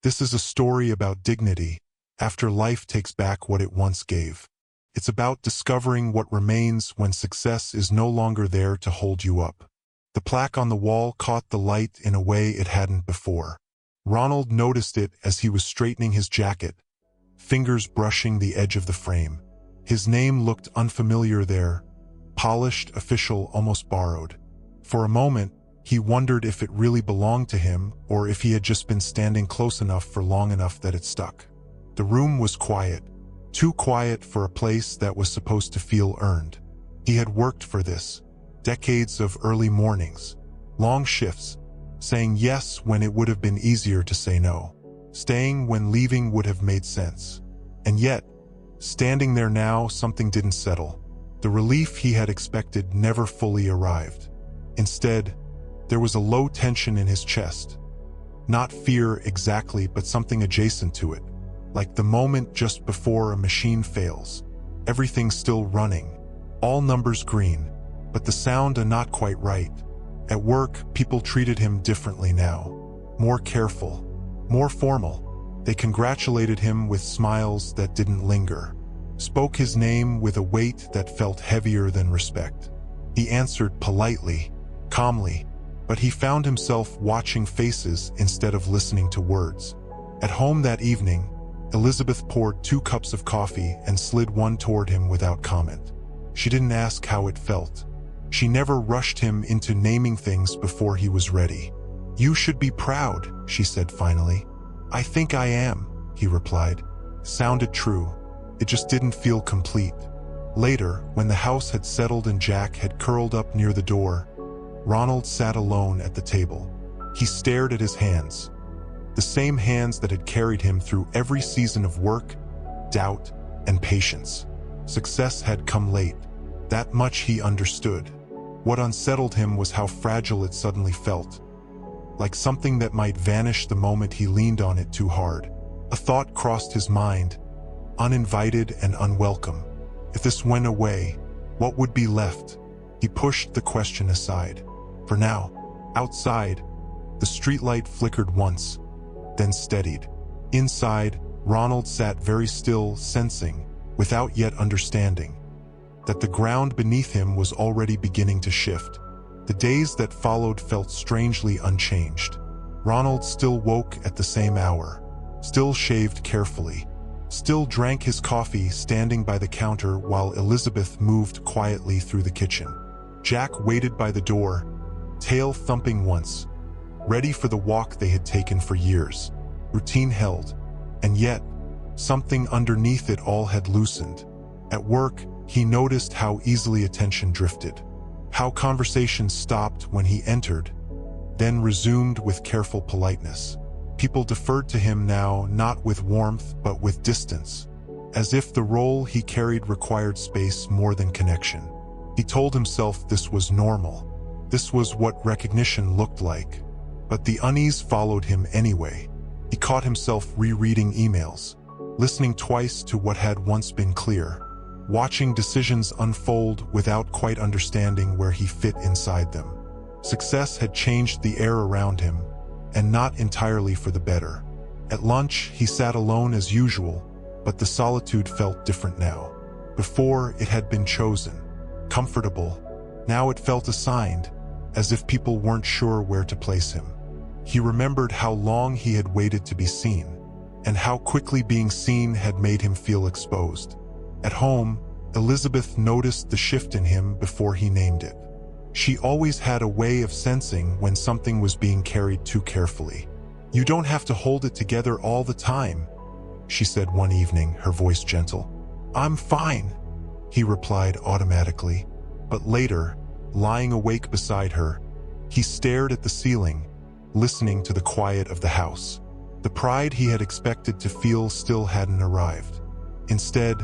This is a story about dignity, after life takes back what it once gave. It's about discovering what remains when success is no longer there to hold you up. The plaque on the wall caught the light in a way it hadn't before. Ronald noticed it as he was straightening his jacket, fingers brushing the edge of the frame. His name looked unfamiliar there, polished, official, almost borrowed. For a moment, he wondered if it really belonged to him or if he had just been standing close enough for long enough that it stuck. The room was quiet, too quiet for a place that was supposed to feel earned. He had worked for this, decades of early mornings, long shifts, saying yes when it would have been easier to say no, staying when leaving would have made sense. And yet, standing there now, something didn't settle. The relief he had expected never fully arrived. Instead, there was a low tension in his chest. Not fear exactly, but something adjacent to it. Like the moment just before a machine fails. Everything's still running. All numbers green, but the sound not quite right. At work, people treated him differently now. More careful, more formal. They congratulated him with smiles that didn't linger. Spoke his name with a weight that felt heavier than respect. He answered politely, calmly, but he found himself watching faces instead of listening to words. At home that evening, Elizabeth poured 2 cups of coffee and slid one toward him without comment. She didn't ask how it felt. She never rushed him into naming things before he was ready. "You should be proud," she said finally. "I think I am," he replied. Sounded true. It just didn't feel complete. Later, when the house had settled and Jack had curled up near the door, Ronald sat alone at the table. He stared at his hands. The same hands that had carried him through every season of work, doubt, and patience. Success had come late. That much he understood. What unsettled him was how fragile it suddenly felt. Like something that might vanish the moment he leaned on it too hard. A thought crossed his mind, uninvited and unwelcome. If this went away, what would be left? He pushed the question aside. For now, outside, the streetlight flickered once, then steadied. Inside, Ronald sat very still, sensing, without yet understanding, that the ground beneath him was already beginning to shift. The days that followed felt strangely unchanged. Ronald still woke at the same hour, still shaved carefully, still drank his coffee standing by the counter while Elizabeth moved quietly through the kitchen. Jack waited by the door, tail thumping once, ready for the walk they had taken for years. Routine held, and yet, something underneath it all had loosened. At work, he noticed how easily attention drifted, how conversations stopped when he entered, then resumed with careful politeness. People deferred to him now, not with warmth but with distance, as if the role he carried required space more than connection. He told himself this was normal. This was what recognition looked like. But the unease followed him anyway. He caught himself rereading emails, listening twice to what had once been clear, watching decisions unfold without quite understanding where he fit inside them. Success had changed the air around him, and not entirely for the better. At lunch, he sat alone as usual, but the solitude felt different now. Before, it had been chosen, comfortable. Now it felt assigned, as if people weren't sure where to place him. He remembered how long he had waited to be seen, and how quickly being seen had made him feel exposed. At home, Elizabeth noticed the shift in him before he named it. She always had a way of sensing when something was being carried too carefully. "You don't have to hold it together all the time," she said one evening, her voice gentle. "I'm fine," he replied automatically. But later, lying awake beside her, he stared at the ceiling, listening to the quiet of the house. The pride he had expected to feel still hadn't arrived. Instead,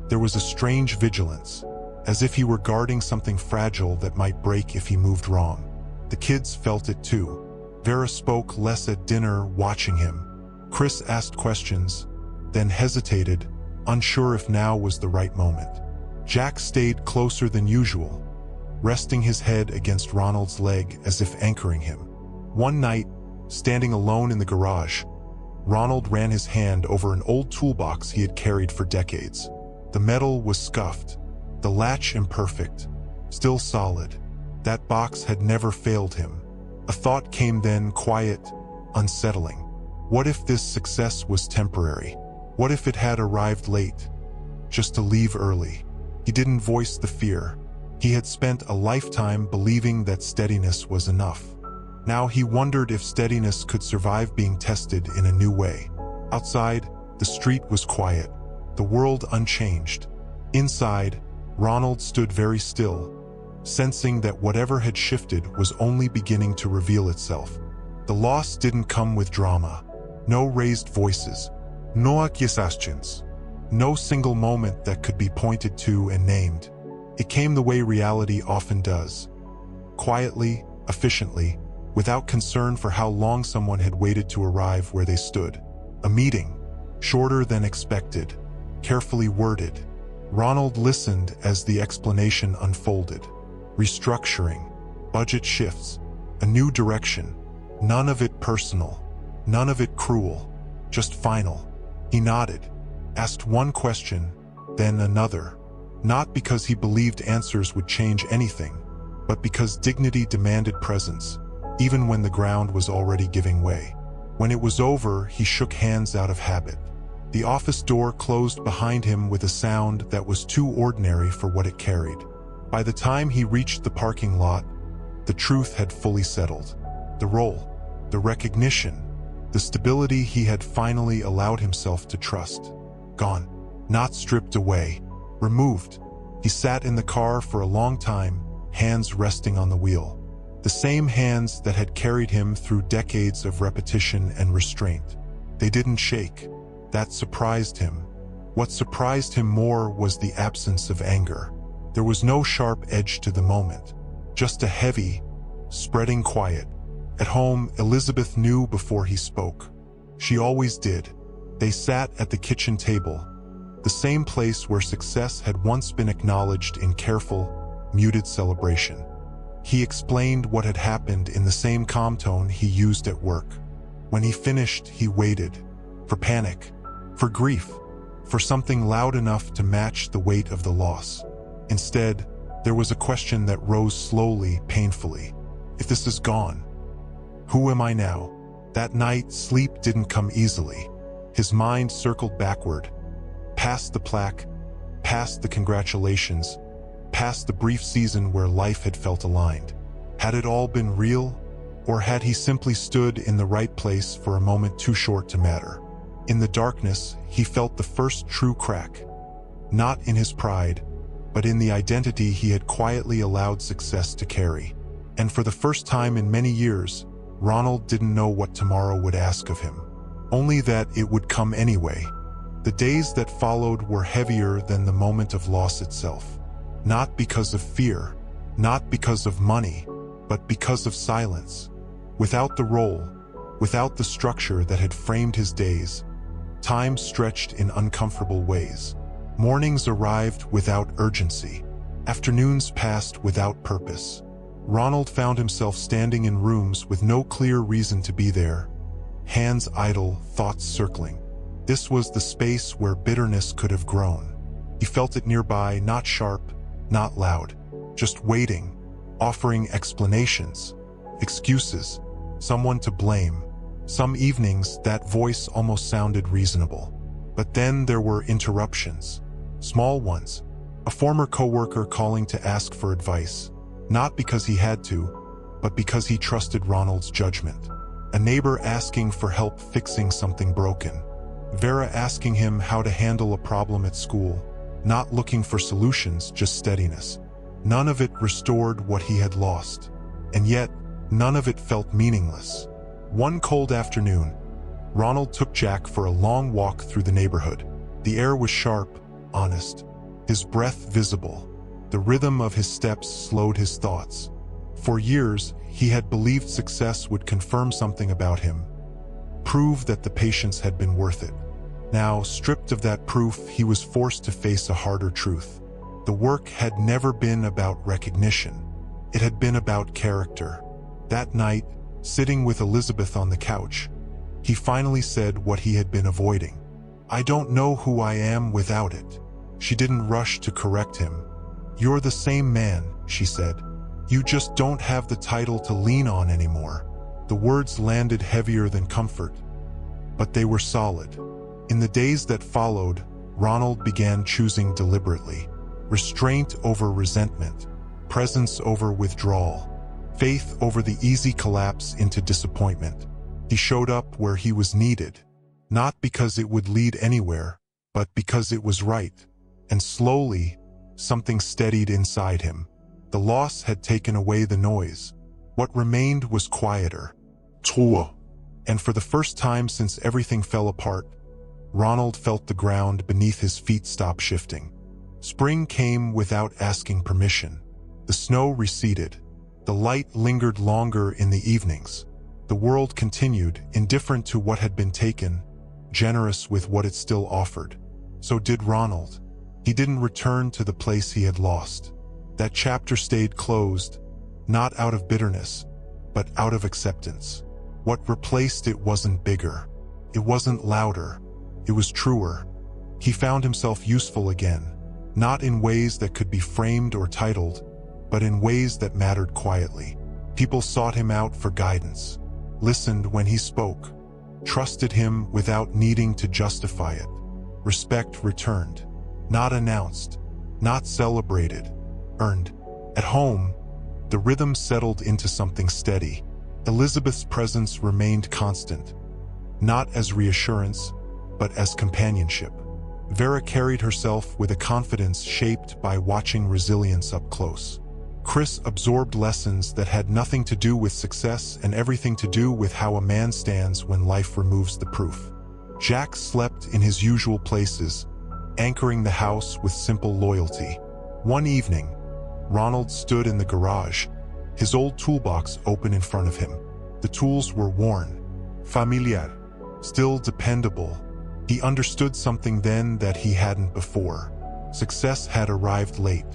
there was a strange vigilance, as if he were guarding something fragile that might break if he moved wrong. The kids felt it too. Vera spoke less at dinner, watching him. Chris asked questions, then hesitated, unsure if now was the right moment. Jack stayed closer than usual, resting his head against Ronald's leg as if anchoring him. One night, standing alone in the garage, Ronald ran his hand over an old toolbox he had carried for decades. The metal was scuffed, the latch imperfect, still solid. That box had never failed him. A thought came then, quiet, unsettling. What if this success was temporary? What if it had arrived late, just to leave early? He didn't voice the fear. He had spent a lifetime believing that steadiness was enough. Now he wondered if steadiness could survive being tested in a new way. Outside, the street was quiet, the world unchanged. Inside, Ronald stood very still, sensing that whatever had shifted was only beginning to reveal itself. The loss didn't come with drama. No raised voices, no accusations, no single moment that could be pointed to and named. It came the way reality often does. Quietly, efficiently, without concern for how long someone had waited to arrive where they stood. A meeting, shorter than expected, carefully worded. Ronald listened as the explanation unfolded. Restructuring, budget shifts, a new direction. None of it personal, none of it cruel, just final. He nodded, asked one question, then another. Not because he believed answers would change anything, but because dignity demanded presence, even when the ground was already giving way. When it was over, he shook hands out of habit. The office door closed behind him with a sound that was too ordinary for what it carried. By the time he reached the parking lot, the truth had fully settled. The role, the recognition, the stability he had finally allowed himself to trust. Gone. Not stripped away. Removed. He sat in the car for a long time, hands resting on the wheel. The same hands that had carried him through decades of repetition and restraint. They didn't shake. That surprised him. What surprised him more was the absence of anger. There was no sharp edge to the moment, just a heavy, spreading quiet. At home, Elizabeth knew before he spoke. She always did. They sat at the kitchen table, the same place where success had once been acknowledged in careful, muted celebration. He explained what had happened in the same calm tone he used at work. When he finished, he waited. For panic, for grief, for something loud enough to match the weight of the loss. Instead, there was a question that rose slowly, painfully. If this is gone, who am I now? That night, sleep didn't come easily. His mind circled backward, past the plaque, past the congratulations, past the brief season where life had felt aligned. Had it all been real, or had he simply stood in the right place for a moment too short to matter? In the darkness, he felt the first true crack, not in his pride, but in the identity he had quietly allowed success to carry. And for the first time in many years, Ronald didn't know what tomorrow would ask of him, only that it would come anyway. The days that followed were heavier than the moment of loss itself. Not because of fear, not because of money, but because of silence. Without the role, without the structure that had framed his days, time stretched in uncomfortable ways. Mornings arrived without urgency. Afternoons passed without purpose. Ronald found himself standing in rooms with no clear reason to be there, hands idle, thoughts circling. This was the space where bitterness could have grown. He felt it nearby, not sharp, not loud, just waiting, offering explanations, excuses, someone to blame. Some evenings, that voice almost sounded reasonable. But then there were interruptions, small ones. A former coworker calling to ask for advice, not because he had to, but because he trusted Ronald's judgment. A neighbor asking for help fixing something broken. Vera asking him how to handle a problem at school, not looking for solutions, just steadiness. None of it restored what he had lost, and yet none of it felt meaningless. One cold afternoon, Ronald took Jack for a long walk through the neighborhood. The air was sharp, honest, his breath visible. The rhythm of his steps slowed his thoughts. For years, he had believed success would confirm something about him, prove that the patience had been worth it. Now, stripped of that proof, he was forced to face a harder truth. The work had never been about recognition. It had been about character. That night, sitting with Elizabeth on the couch, He finally said what he had been avoiding. "I don't know who I am without it." She didn't rush to correct him. "You're the same man," she said. "You just don't have the title to lean on anymore." The words landed heavier than comfort, but they were solid. In the days that followed, Ronald began choosing deliberately. Restraint over resentment, presence over withdrawal, faith over the easy collapse into disappointment. He showed up where he was needed, not because it would lead anywhere, but because it was right. And slowly, something steadied inside him. The loss had taken away the noise. What remained was quieter. Truest. And for the first time since everything fell apart, Ronald felt the ground beneath his feet stop shifting. Spring came without asking permission. The snow receded. The light lingered longer in the evenings. The world continued, indifferent to what had been taken, generous with what it still offered. So did Ronald. He didn't return to the place he had lost. That chapter stayed closed, not out of bitterness, but out of acceptance. What replaced it wasn't bigger. It wasn't louder. It was truer. He found himself useful again, not in ways that could be framed or titled, but in ways that mattered quietly. People sought him out for guidance, listened when he spoke, trusted him without needing to justify it. Respect returned, not announced, not celebrated, earned. At home, the rhythm settled into something steady. Elizabeth's presence remained constant, not as reassurance, but as companionship. Vera carried herself with a confidence shaped by watching resilience up close. Chris absorbed lessons that had nothing to do with success and everything to do with how a man stands when life removes the proof. Jack slept in his usual places, anchoring the house with simple loyalty. One evening, Ronald stood in the garage, his old toolbox open in front of him. The tools were worn, familiar, still dependable. He understood something then that he hadn't before. Success had arrived late.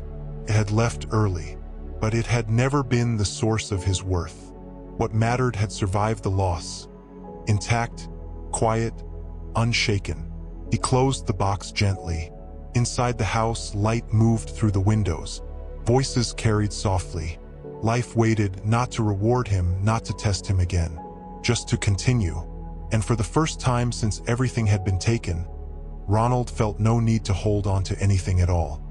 It had left early, but it had never been the source of his worth. What mattered had survived the loss. Intact, quiet, unshaken. He closed the box gently. Inside the house, light moved through the windows. Voices carried softly. Life waited not to reward him, not to test him again, just to continue. And for the first time since everything had been taken, Ronald felt no need to hold on to anything at all.